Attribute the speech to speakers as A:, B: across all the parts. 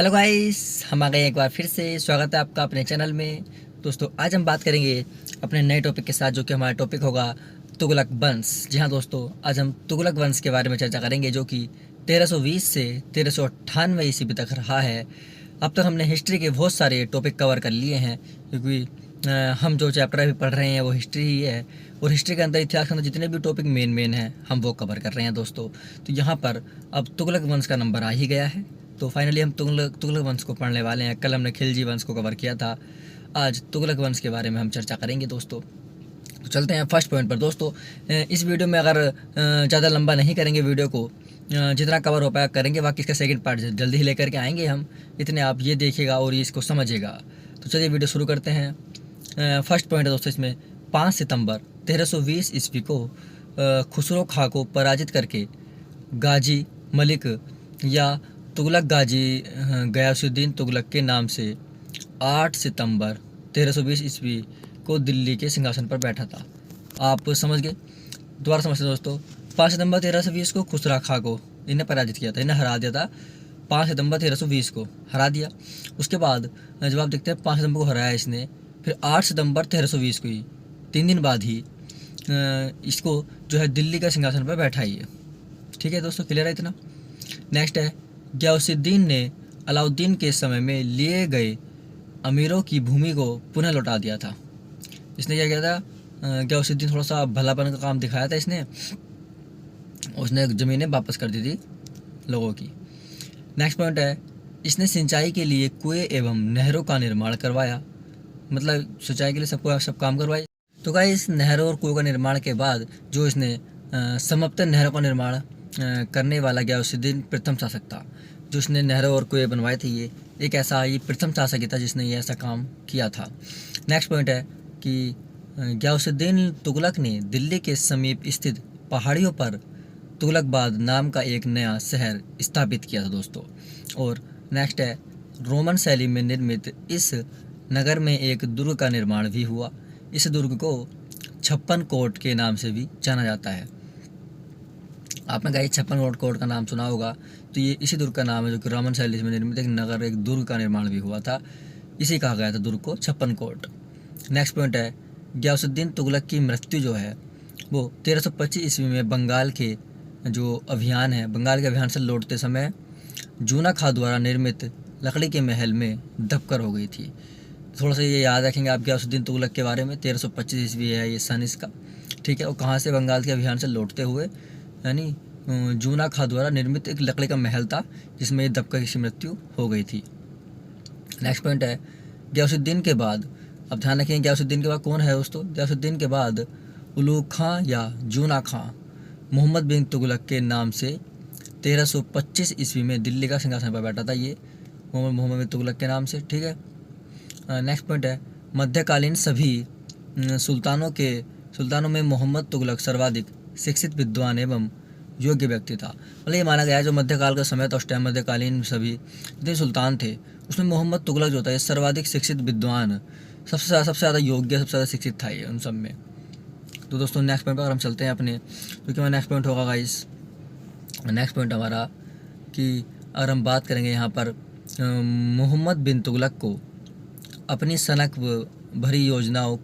A: Hello guys, हम आ गए एक बार फिर से। स्वागत है आपका अपने चैनल में। दोस्तों, आज हम बात करेंगे अपने नए टॉपिक के साथ, जो कि हमारा टॉपिक होगा तुगलक वंश। जी हाँ दोस्तों, आज हम तुगलक वंश के बारे में चर्चा करेंगे, जो कि 1320 से 1398 ईस्वी तक रहा है। अब तक हमने हिस्ट्री के बहुत सारे टॉपिक कवर कर लिए हैं, क्योंकि हम जो चैप्टर अभी पढ़ रहे हैं वो हिस्ट्री ही है, और हिस्ट्री के अंदर, इतिहास के अंदर जितने भी टॉपिक मेन हैं हम वो कवर कर रहे हैं दोस्तों। तो यहाँ पर अब तुगलक वंश का नंबर आ ही गया है। तो फाइनली हम तुगलक वंश को पढ़ने वाले हैं। कल हमने खिलजी वंश को कवर किया था, आज तुगलक वंश के बारे में हम चर्चा करेंगे दोस्तों। तो चलते हैं फर्स्ट पॉइंट पर दोस्तों। इस वीडियो में अगर ज़्यादा लंबा नहीं करेंगे वीडियो को, जितना कवर हो पाया करेंगे, बाकी इसका सेकंड पार्ट जल्दी ही लेकर के आएंगे हम। इतने आप ये देखिएगा और ये इसको समझिएगा। तो चलिए वीडियो शुरू करते हैं। फर्स्ट पॉइंट है दोस्तों इसमें, 5 सितंबर 1320 ईस्वी को खुसरो खां को पराजित करके गाजी मलिक या तुगलक गाजी गयासुद्दीन तुगलक के नाम से 8 सितंबर 1320 ईस्वी को दिल्ली के सिंहासन पर बैठा था। आप समझ गए? दोबारा समझते दोस्तों। 5 सितंबर 1320 को खुसरा खां को इन्हें पराजित किया था, इन्हें हरा दिया था। 5 सितंबर 1320 को हरा दिया। उसके बाद जब आप देखते हैं 5 सितंबर को हराया इसने, फिर 8 सितंबर 1320 को ही 3 दिन बाद ही इसको जो है दिल्ली का सिंहासन पर बैठा ही है। ठीक है दोस्तों, क्लियर है इतना? नेक्स्ट है, गयासुद्दीन ने अलाउद्दीन के समय में लिए गए अमीरों की भूमि को पुनः लौटा दिया था। इसने क्या किया था? गयासुद्दीन थोड़ा सा भलापन का काम दिखाया था इसने, उसने ज़मीनें वापस कर दी थी लोगों की। नेक्स्ट पॉइंट है, इसने सिंचाई के लिए कुएं एवं नहरों का निर्माण करवाया। मतलब सिंचाई के लिए सब काम करवाए। तो गाइस, नहरों और कुओं का निर्माण के बाद जो इसने समाप्त नहरों का निर्माण करने वाला गयासुद्दीन प्रथम शासक था। जो उसने नहरों और कुएं बनवाए थे, ये एक ऐसा ही प्रथम शासक ही था जिसने ये ऐसा काम किया था। नेक्स्ट पॉइंट है कि गयासुद्दीन तुगलक ने दिल्ली के समीप स्थित पहाड़ियों पर तुगलकाबाद नाम का एक नया शहर स्थापित किया था दोस्तों। और नेक्स्ट है, रोमन शैली में निर्मित इस नगर में एक दुर्ग का निर्माण भी हुआ। इस दुर्ग को 56 कोट के नाम से भी जाना जाता है। आपने कहा 56 कोट का नाम सुना होगा, तो ये इसी दुर्ग का नाम है, जो कि रोमन शैली में निर्मित एक नगर, एक दुर्ग का निर्माण भी हुआ था। इसी कहा गया था दुर्ग को 56 कोट। नेक्स्ट पॉइंट है, गयासुद्दीन तुगलक की मृत्यु जो है वो 1325 ईस्वी में बंगाल के अभियान से लौटते समय जूना खां द्वारा निर्मित लकड़ी के महल में दबकर हो गई थी। थोड़ा सा ये याद रखेंगे आप गयासुद्दीन तुगलक के बारे में। 1325 ईस्वी है ये सन इसका, ठीक है। और कहाँ से? बंगाल के अभियान से लौटते हुए, यानी जूना खां द्वारा निर्मित एक लकड़ी का महल था जिसमें दबकर इसकी मृत्यु हो गई थी। नेक्स्ट पॉइंट है, गयासुद्दीन के बाद, अब ध्यान रखेंगे गयासुद्दीन के बाद कौन है दोस्तों? गयासुद्दीन के बाद उलूग खां या जूना खां मोहम्मद बिन तुगलक के नाम से 1325 ईस्वी में दिल्ली का सिंहासन पर बैठा था। ये मोहम्मद बिन तुगलक के नाम से, ठीक है। नेक्स्ट पॉइंट है, मध्यकालीन सभी सुल्तानों में मोहम्मद तुगलक सर्वाधिक शिक्षित, विद्वान एवं योग्य व्यक्ति था। मतलब ये माना गया है जो मध्यकाल का समय था, उस टाइम मध्यकालीन सभी जितने सुल्तान थे उसमें मोहम्मद तुगलक जो होता है सर्वाधिक शिक्षित, विद्वान, सबसे ज़्यादा योग्य, सबसे ज़्यादा शिक्षित था ये उन सब में। तो दोस्तों, नेक्स्ट पॉइंट पर अगर हम चलते हैं अपने, क्योंकि हमारा नेक्स्ट पॉइंट होगा गाइस, नेक्स्ट पॉइंट हमारा कि अगर हम बात करेंगे यहाँ पर मोहम्मद बिन तुगलक को अपनी सनक भरी योजनाओं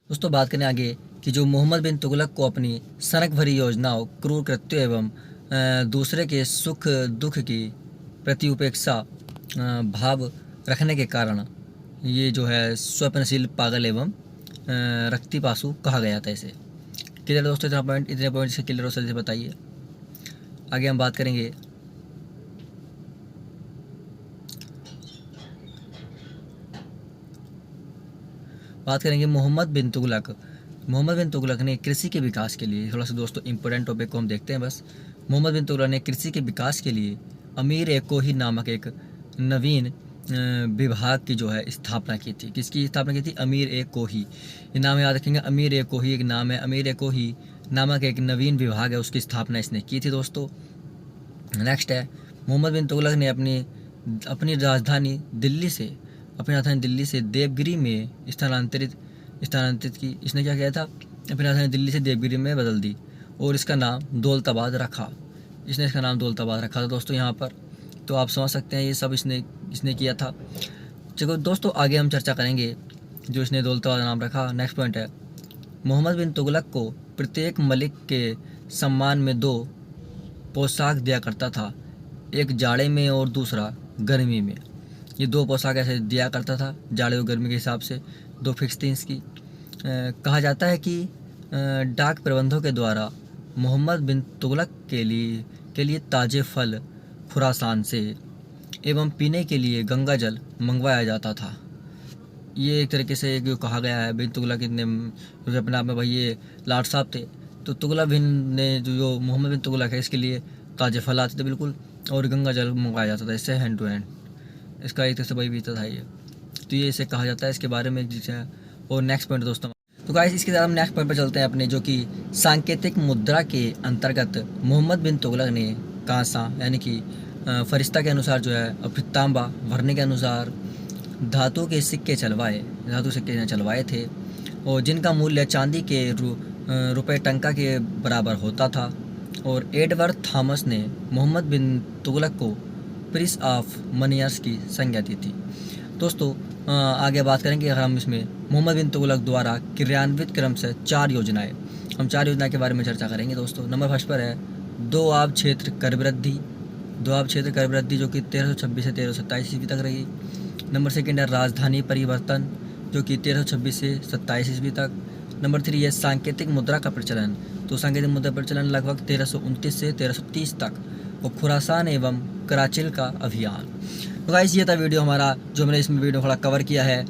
A: दोस्तों बात करें आगे कि जो मोहम्मद बिन तुगलक को अपनी सनक भरी योजनाओं, क्रूर कृत्यों एवं दूसरे के सुख दुख की प्रति उपेक्षा भाव रखने के कारण ये जो है स्वप्नशील, पागल एवं रक्तिपाशु कहा गया था इसे। क्लियर दोस्तों? इतने पॉइंट से क्लियर हो सकते बताइए। आगे हम बात करेंगे मोहम्मद बिन तुगलक ने कृषि के विकास के लिए, थोड़ा सा दोस्तों इंपॉर्टेंट टॉपिक को हम देखते हैं बस। मोहम्मद बिन तुगलक ने कृषि के विकास के लिए अमीर ए कोही नामक एक नवीन विभाग की जो है स्थापना की थी। किसकी स्थापना की थी? अमीर ए कोही। ये नाम याद रखेंगे, अमीर ए कोही एक नाम है। अमीर ए कोही नामक एक नवीन विभाग है, उसकी स्थापना इसने की थी दोस्तों। नेक्स्ट है, मोहम्मद बिन तुगलक ने अपनी राजधानी दिल्ली से देवगिरी में स्थानांतरित की। इसने क्या किया था? अपनी राजधानी दिल्ली से देवगिरी में बदल दी और इसका नाम दौलताबाद रखा। था दोस्तों यहाँ पर। तो आप समझ सकते हैं ये सब इसने इसने किया था। चलो दोस्तों, आगे हम चर्चा करेंगे जो इसने दौलताबाद नाम रखा। नेक्स्ट पॉइंट है, मोहम्मद बिन तुगलक को प्रत्येक मलिक के सम्मान में 2 पोशाक दिया करता था, एक जाड़े में और दूसरा गर्मी में। ये 2 पोशाक ऐसे दिया करता था, जाड़े और गर्मी के हिसाब से 2 फिक्स थी इसकी। कहा जाता है कि डाक प्रबंधों के द्वारा मोहम्मद बिन तुगलक के लिए ताज़े फल खुरासान से एवं पीने के लिए गंगा जल मंगवाया जाता था। ये एक तरीके से जो कहा गया है, बिन तुगलक इतने जो अपने आप में भाई ये लाट साहब थे, तो तुगलक बिन ने जो मोहम्मद बिन तुगलक है इसके लिए ताज़े फल आते थे बिल्कुल, और गंगा जल मंगवाया जाता था इससे हैंड टू हैंड। इसका एक तरह से भाई बीता था ये, तो ये इसे कहा जाता है इसके बारे में जिसे। और नेक्स्ट पॉइंट दोस्तों, तो गाइस इसके साथ हम नेक्स्ट पॉइंट पर चलते हैं अपने, जो कि सांकेतिक मुद्रा के अंतर्गत मोहम्मद बिन तुगलक ने कांसा यानी कि फरिश्ता के अनुसार जो है, और फिर तांबा भरने के अनुसार धातु के सिक्के चलवाए थे, और जिनका मूल्य चांदी के रुपए टंका के बराबर होता था। और एडवर्ड थॉमस ने मोहम्मद बिन तुगलक को प्रिंस ऑफ मनियर्स की संज्ञा दी थी। दोस्तों आगे बात करेंगे हम इसमें मोहम्मद बिन तुगलक द्वारा क्रियान्वित क्रम से 4 योजनाएं। हम 4 योजना के बारे में चर्चा करेंगे दोस्तों। नंबर फर्स्ट पर है दोआब क्षेत्र कर वृद्धि, जो कि 1326 से 1327 ईस्वी तक रही। नंबर सेकंड है राजधानी परिवर्तन, जो कि 1326 से 27 ईस्वी तक। नंबर 3 है सांकेतिक मुद्रा का प्रचलन, तो सांकेतिक मुद्रा प्रचलन लगभग 1329 से 1330 तक। और खुरासान एवं कराचिल का अभियान। तो गाइस ये था वीडियो हमारा, जो मैंने इसमें वीडियो थोड़ा कवर किया है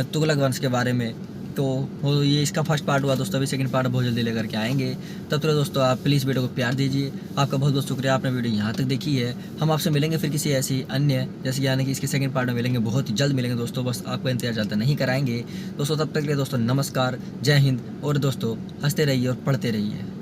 A: तुगलक वंश के बारे में। तो ये इसका फर्स्ट पार्ट हुआ दोस्तों, अभी सेकंड पार्ट बहुत जल्दी लेकर के आएंगे। तब तक दोस्तों आप प्लीज़ वीडियो को प्यार दीजिए। आपका बहुत बहुत शुक्रिया, आपने वीडियो यहाँ तक देखी है। हम आपसे मिलेंगे फिर किसी ऐसी अन्य, जैसे यानी कि इसके सेकंड पार्ट में मिलेंगे, बहुत ही जल्द मिलेंगे दोस्तों। बस आपको इंतजार ज़्यादा नहीं कराएंगे दोस्तों। तब तक के लिए दोस्तों नमस्कार, जय हिंद, और दोस्तों हंसते रहिए और पढ़ते रहिए।